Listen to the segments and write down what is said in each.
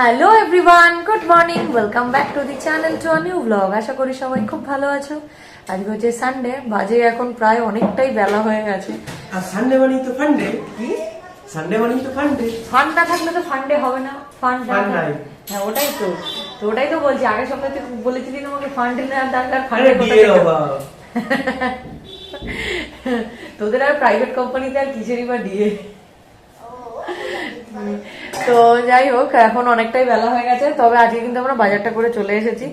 Hello everyone, good morning, welcome back to the channel to a new blog. আশা করি সবাই খুব ভালো আছো। আজকে হচ্ছে সানডে, বাজে এখন প্রায় অনেকটাই বেলা হয়ে গেছে। আর সানডে মানেই তো ফান্ডে। কি সানডে মানেই তো ফান্ডে। ফান না থাকলে তো ফান্ডে হবে না। ফান নাই। হ্যাঁ, ওটাই তো ওটাই তো বলছি। আগের সপ্তাহে তুই বলেছিলি না আমাকে ফান্ডে না দরকার, ফান্ডে বিয়ের অভাব। তোদের আর প্রাইভেট কোম্পানিতে আর কিসেরই বা ডিএ। তো যাই হোক, এখন অনেকটাই বেলা হয়ে গেছে। তবে আজকে কিন্তু আমরা বাজারটা করে চলে এসেছি।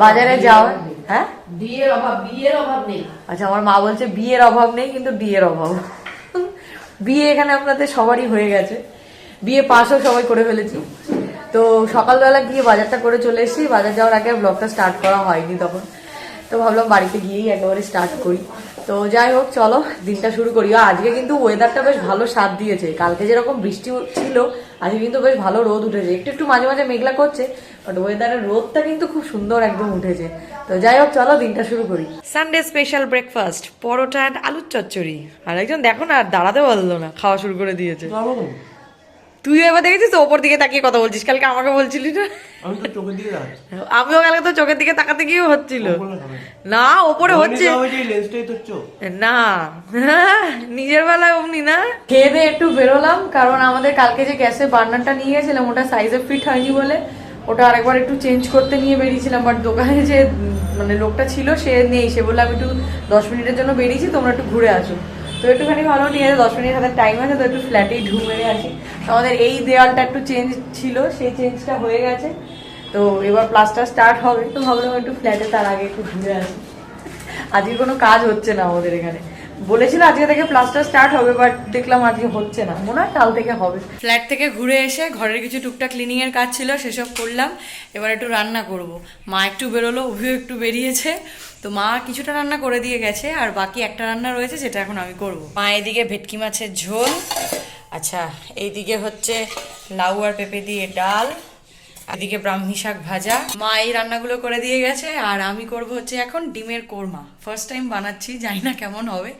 বাজারে যাওয়া, হ্যাঁ, বিয়ের অভাব নেই। আচ্ছা, আমার মা বলছে বিয়ের অভাব নেই, কিন্তু ডিয়ের অভাব। বিয়ে এখানে আপনাদের সবারই হয়ে গেছে, বিয়ে পাশও সবাই করে ফেলেছি। তো সকালবেলা গিয়ে বাজারটা করে চলে এসেছি। বাজার যাওয়ার আগে ব্লগটা স্টার্ট করা হয়নি তখন, তো ভাবলাম বাড়িতে গিয়েই একেবারে স্টার্ট করি। তো যাই হোক, চলো দিনটা শুরু করি। আজকে কিন্তু ওয়েদারটা বেশ ভালো সাথ দিয়েছে। কালকে যেরকম বৃষ্টি ছিল, আজকে কিন্তু বেশ ভালো রোদ উঠেছে। একটু একটু মাঝে মাঝে মেঘলা করছে, বাট ওয়েদারের রোদটা কিন্তু খুব সুন্দর একদম উঠেছে। তো যাই হোক, চলো দিনটা শুরু করি। Sunday special breakfast, paratha and আলুর চচ্চড়ি। আর একজন দেখো না, আর দাঁড়াতে পারলো না, খাওয়া শুরু করে দিয়েছে। তুইও এবার দেখেছিস তো ওপর দিকে তাকিয়ে কথা বলছিস, কালকে আমাকে বলছিলি না? আমি তো চোখের দিকে যাচ্ছি। আমিও কালকে তো চোখের দিকে তাকাতে গিয়েও হচ্ছিল না, ওপরে হচ্ছে না। নিজের বেলায় অমনি না। খেয়ে দিয়ে একটু বেরোলাম, কারণ আমাদের কালকে যে গ্যাসের বার্নারটা নিয়ে গেছিলাম ওটা সাইজে ফিট হয়নি বলে ওটা আরেকবার একটু চেঞ্জ করতে নিয়ে বেরিয়েছিলাম। বাট দোকানে যে মানে লোকটা ছিল সে নেই, সে বললে আমি একটু 10 মিনিটের জন্য বেরিয়েছি, তোমরা একটু ঘুরে আসো। তো একটুখানি ভালো নিয়ে 10 মিনিট হাতে টাইম আছে, তো একটু ফ্ল্যাটেই ঢু মেরে আসি। আমাদের এই দেওয়ালটা একটু চেঞ্জ ছিল, সেই চেঞ্জটা হয়ে গেছে। তো এবার প্লাস্টার স্টার্ট হবে, তো ভাবলাম একটু ফ্ল্যাটে তার আগে একটু ঘুরে আসি। আজকে কোনো কাজ হচ্ছে না আমাদের এখানে। বলেছিল আজকে থেকে প্লাস্টার স্টার্ট হবে, বাট দেখলাম আজকে হচ্ছে না, মনে হয় কাল থেকে হবে। ফ্ল্যাট থেকে ঘুরে এসে ঘরের কিছু টুকটাক ক্লিনিং এর কাজ ছিল, সেসব করলাম। এবার একটু রান্না করব। মা একটু বেরোলো, অভিও একটু বেরিয়েছে। তো মা কিছুটা রান্না করে দিয়ে গেছে, আর বাকি একটা রান্না রয়েছে যেটা এখন আমি করব। মা এদিকে ভেটকি মাছের ঝোল, আচ্ছা এইদিকে হচ্ছে লাউ আর পেঁপে দিয়ে ডাল, এদিকে ব্রাহ্মী শাক ভাজা। মা এই রান্নাগুলো করে দিয়ে গেছে, আর আমি করব হচ্ছে এখন ডিমের কোরমা। ফার্স্ট টাইম বানাচ্ছি, জানি না কেমন হবে।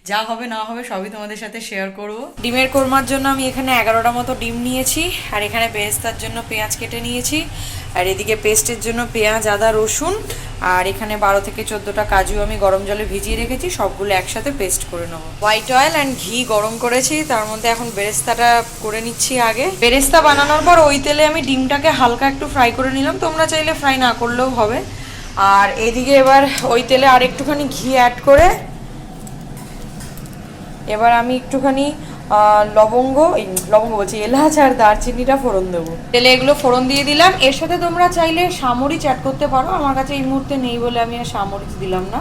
যা হবে না হবে সবই তোমাদের সাথে শেয়ার করব। ডিমের কোরমার জন্য আমি এখানে 11টা মতো ডিম নিয়েছি, আর এখানে বেরেস্তার জন্য পেঁয়াজ কেটে নিয়েছি, আর এদিকে পেস্টের জন্য পেঁয়াজ, আদা, রসুন, আর এখানে 12 থেকে 14টা কাজু আমি গরম জলে ভিজিয়ে রেখেছি। সবগুলো একসাথে পেস্ট করে নেবো। হোয়াইট অয়েল অ্যান্ড ঘি গরম করেছি, তার মধ্যে এখন বেরেস্তাটা করে নিচ্ছি আগে। বেরেস্তা বানানোর পর ওই তেলে আমি ডিমটাকে হালকা একটু ফ্রাই করে নিলাম, তোমরা চাইলে ফ্রাই না করলেও হবে। আর এদিকে এবার ওই তেলে আর একটুখানি ঘি অ্যাড করে এবার আমি একটুখানি লবঙ্গ বলছি, এলাচ আর দারচিনিটা ফোড়ন দেবো। তেলে এগুলো ফোড়ন দিয়ে দিলাম। এর সাথে তোমরা চাইলে সামরিচ অ্যাড করতে পারো, আমার কাছে এই মুহূর্তে নেই বলে আমি আর সামরিচ দিলাম না।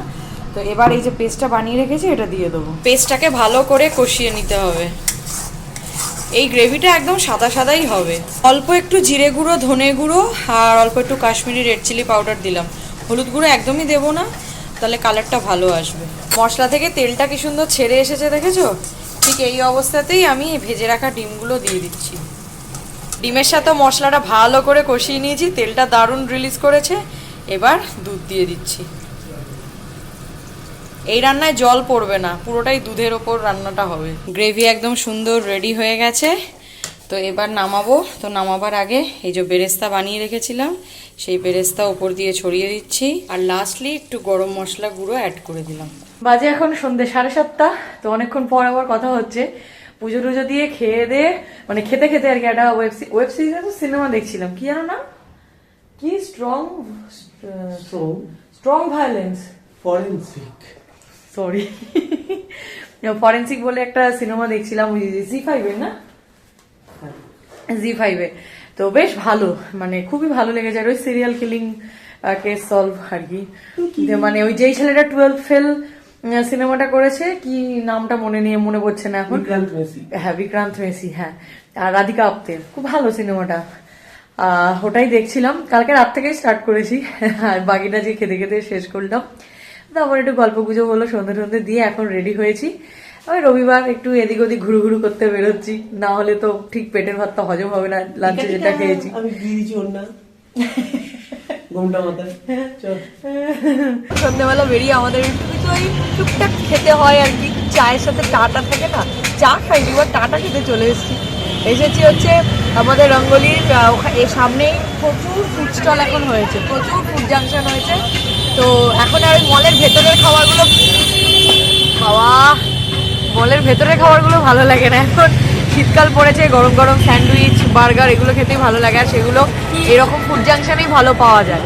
তো এবার এই যে পেস্টটা বানিয়ে রেখেছি এটা দিয়ে দেবো। পেস্টটাকে ভালো করে কষিয়ে নিতে হবে। এই গ্রেভিটা একদম সাদা সাদাই হবে। অল্প একটু জিরে গুঁড়ো, ধনে গুঁড়ো, আর অল্প একটু কাশ্মীরি রেড চিলি পাউডার দিলাম। হলুদ গুঁড়ো একদমই দেবো না, তাহলে কালারটা ভালো আসবে। মশলা থেকে তেলটা কি সুন্দর ছেড়ে এসেছে দেখেছো? ঠিক এই অবস্থাতেই আমি ভেজে রাখা ডিমগুলো দিয়ে দিচ্ছি। ডিমের সাথে মশলাটা ভালো করে কষিয়ে নিয়েছি, তেলটা দারুণ রিলিজ করেছে। এবার দুধ দিয়ে দিচ্ছি। এই রান্নায় জল পড়বে না, পুরোটাই দুধের ওপর রান্নাটা হবে। গ্রেভি একদম সুন্দর রেডি হয়ে গেছে। তো এবার নামাবো। তো নামাবার আগে এই যে বেরেস্তা বানিয়ে রেখেছিলাম, সেই বেরেস্তা ওপর দিয়ে ছড়িয়ে দিচ্ছি, আর লাস্টলি একটু গরম মশলা গুঁড়ো অ্যাড করে দিলাম। বাজে এখন সন্ধ্যে 7:30। তো অনেকক্ষণ পর আবার কথা হচ্ছে। পুজো টুজো দিয়ে খেয়ে দিয়ে, মানে খেতে খেতে আর কি, একটা ওয়েব সিরিজ সিনেমা দেখছিলাম। কি জানো না, কি strong violence, forensic, sorry forensic বলে একটা সিনেমা দেখছিলাম, ওই জি5 এর না, জি5 এ। তো বেশ ভালো, মানে খুবই ভালো লেগেছে। আর ওই সিরিয়াল কিলিং কেস সলভ আর কি। মানে ওই যেই ছেলেটা 12 ফেল সিনেমাটা করেছে, কি নামটা মনে পড়ছে না এখন। হ্যাঁ, বিক্রান্ত মেসি, হ্যাঁ, আর রাধিকা আপ্তে। খুব ভালো সিনেমাটা, ওটাই দেখছিলাম। কালকে রাত থেকেই স্টার্ট করেছি, আর বাকিটা যে খেতে খেতে শেষ করলাম। তারপর একটু গল্প গুজব হলো, সন্ধ্যে দিয়ে এখন রেডি হয়েছি। ওই রবিবার একটু এদিক ওদিক ঘুরু করতে বেরোচ্ছি, না হলে তো ঠিক পেটের ভাতটা হজম হবে না লাঞ্চে যেটা খেয়েছি। আমি দিয়ে দিচ্ছি ওর না সন্ধ্যেবেলা বেরিয়ে আমাদের তো এই টুকটাক খেতে হয় আর কি। চায়ের সাথে টাটা থাকে না, চা খাইনি, এবার টাটা খেতে চলে এসেছি। এসেছি হচ্ছে আমাদের রঙ্গলির এর সামনেই প্রচুর ফুড স্টল এখন হয়েছে, প্রচুর ফুড জাংশন হয়েছে। তো এখন আর ওই মলের ভেতরের খাবারগুলো মলের ভেতরের খাবারগুলো ভালো লাগে না। এখন শীতকাল পড়েছে, গরম গরম স্যান্ডউইচ, বার্গার এগুলো খেতেই ভালো লাগে, আর সেগুলো এরকম ফুড জাংশনেই ভালো পাওয়া যায়।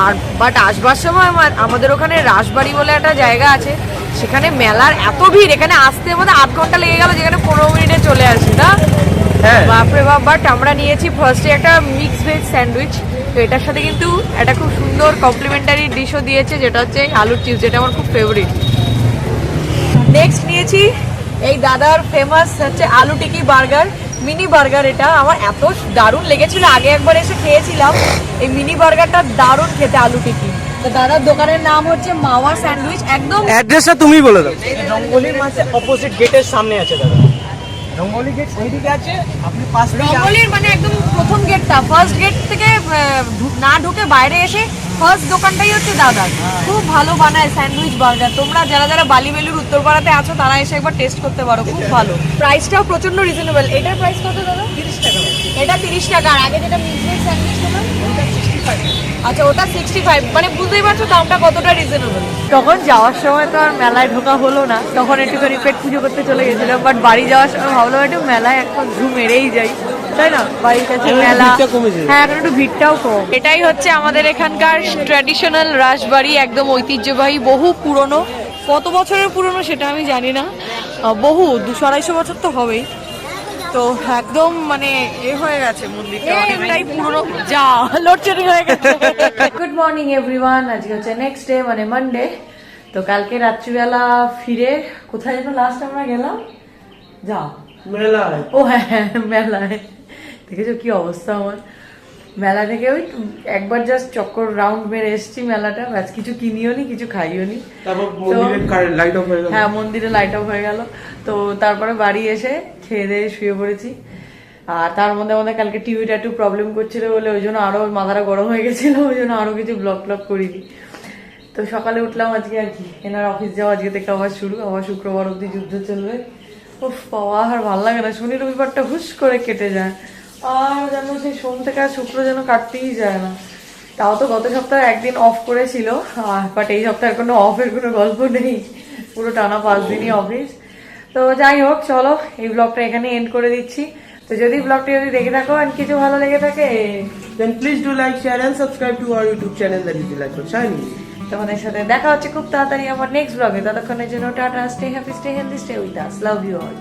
আর বাট আসবার সময় আমাদের ওখানে রাসবাড়ি বলে একটা জায়গা আছে, সেখানে মেলার এত ভিড়, এখানে আসতে আমাদের 8 ঘন্টা লেগে গেল, যেখানে 15 মিনিটে চলে আসি না। বাপরে বাপ। বাট আমরা নিয়েছি ফার্স্টে একটা মিক্স ভেজ স্যান্ডউইচ, তো এটার সাথে কিন্তু একটা খুব সুন্দর কমপ্লিমেন্টারি ডিশও দিয়েছে, যেটা হচ্ছে আলুর চিপস, যেটা আমার খুব ফেভারিট। নেক্সট নিয়েছি এই দাদার ফেমাস হচ্ছে আলু টিকি বার্গার, মিনি বার্গার। এটা আমার এত দারুণ লেগেছিল, আগে একবার এসে খেয়েছিলাম। এই মিনি বার্গারটা দারুণ খেতে, আলু টিকি। তো দাদার দোকানের নাম হচ্ছে মাওয়া স্যান্ডউইচ। একদম অ্যাড্রেসটা তুমি বলে দাও। রঙ্গলির মাঝে অপোজিট গেটের সামনে আছে দাদা, রঙ্গলি গেট ওইদিকে আছে, আপনি পাশ থেকে রঙ্গলির মানে একদম প্রথম গেটটা, ফার্স্ট গেট থেকে না ঢুকে বাইরে এসে ফার্স্ট দোকানটাই হচ্ছে দাদা। খুব ভালো বানায় স্যান্ডউইচ বার্গার। তোমরা যারা যারা বালিবেলুর উত্তরপাড়াতে আছো তারা এসে একবার টেস্ট করতে পারো, খুব ভালো। প্রাইসটাও প্রচন্ড রিজনেবল। এটার প্রাইস কত দাদা? 30 টাকা। এটা 30 টাকা। আর আগে যেটা মিক্সড স্যান্ডউইচ ছিল ওটা 65। আচ্ছা, ওটা 65। মানে বুঝতেই পারছো দামটা কতটা রিজনেবল। তখন যাওয়ার সময় তো আর মেলায় ঢোকা হলো না, তখন একটুখানি পেট পুজো করতে চলে গেছিলাম। বাট বাড়ি যাওয়ার সময় ভাবলাম একটু মেলায় এখন ঘুম মেরেই যাই, তাই না? বাড়ির কাছে মেলা, হ্যাঁ এখন একটু ভিড়টাও কম। এটাই হচ্ছে আমাদের এখানকার ট্র্যাডিশনাল রাসবাড়ি, একদম ঐতিহ্যবাহী, বহু পুরনো। কত বছরের পুরনো সেটা আমি জানি না, বহু 200-250 বছর তো হবেই। তো একদম মানে হয়ে গেছে মন্দিরটা, অনেকটাই পুরনো, যা লোডশেডিং হয়ে গেছে। Good morning everyone. আজকে হচ্ছে নেক্সট ডে, মানে মানডে। তো কালকে রাত্রিবেলা ফিরে কোথায় যেন লাস্ট আমরা গেলাম, যা মেলায়। ও হ্যাঁ মেলায়। দেখেছো কি অবস্থা আমার। মেলা থেকে ওই একবার জাস্ট চক্কর রাউন্ড মেরে এসেছি মেলাটা, ব্যাস কিছু কিনিও নি, কিছু খাইও নি। তারপর মন্দিরে লাইট অফ হয়ে গেল। হ্যাঁ মন্দিরে লাইট অফ হয়ে গেল। তো তারপরে বাড়ি এসে খেয়ে দিয়ে শুয়ে পড়েছি। আর তার মধ্যে আমাদের কালকে টিভিটা একটু প্রবলেম করছিল বলে ওই জন্য আরো মাথাটা গরম হয়ে গেছিল, ওই জন্য আরো কিছু ব্লগ করিনি। তো সকালে উঠলাম আজকে আর কি, এনার অফিস যাওয়া আজকে থেকে আবার শুরু, আবার শুক্রবার অব্দি যুদ্ধ চলবে। উফ বাবা, আর ভালো লাগে না, শনি রবিবারটা হুশ করে কেটে যায়, আর যেন সেই সোম থেকে আর শুক্র যেন কাটতেই যায় না। তাও তো গত সপ্তাহে একদিন অফ করেছিল, বাট এই সপ্তাহে কোনো অফের কোনো গল্প নেই, পুরো টানা 5 দিনই অফিস। তো যাই হোক, চলো এই ব্লগটা এখানে এন্ড করে দিচ্ছি। তো যদি ব্লগটি যদি দেখে থাকো আর কিছু ভালো লেগে থাকে, then please do like, share and subscribe to our YouTube channel that is Delight for Shiny. তোমাদের সাথে দেখা হচ্ছে খুব তাড়াতাড়ি আমার নেক্সট ব্লগে। ততক্ষণের জন্য টাটা, stay happy, stay healthy, stay with us, love you all.